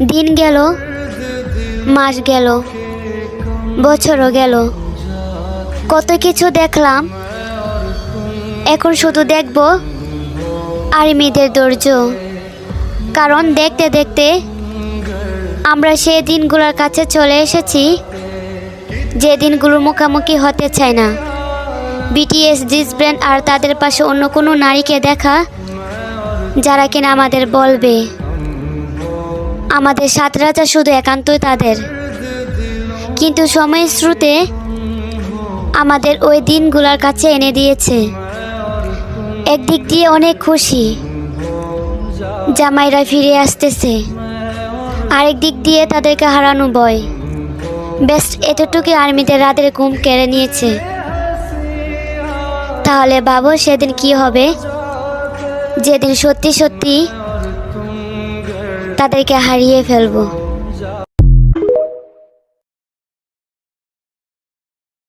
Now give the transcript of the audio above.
দিন গেল, মাস গেল, বছরও গেল, কত কিছু দেখলাম। এখন শুধু দেখব আর্মিদের ধৈর্য, কারণ দেখতে দেখতে আমরা সেই দিনগুলোর কাছে চলে এসেছি যে দিনগুলোর মুখোমুখি হতে চায় না। বিটিএস জিস ব্র্যান্ড আর তাদের পাশে অন্য কোনো নারীকে দেখা, যারা কিনা আমাদের বলবে আমাদের সাত রাজা শুধু একান্তই তাদের। কিন্তু সময়ের স্রোতে আমাদের ওই দিনগুলোর কাছে এনে দিয়েছে। একদিক দিয়ে অনেক খুশি, জামাইরা ফিরে আসতেছে, আরেক দিক দিয়ে তাদেরকে হারানো ভয়। বেস্ট এতটুকু আর্মিদের রাতের ঘুম কেড়ে নিয়েছে। তাহলে ভাবো সেদিন কি হবে, যেদিন সত্যি সত্যি তাদেরকে হারিয়ে ফেলবো।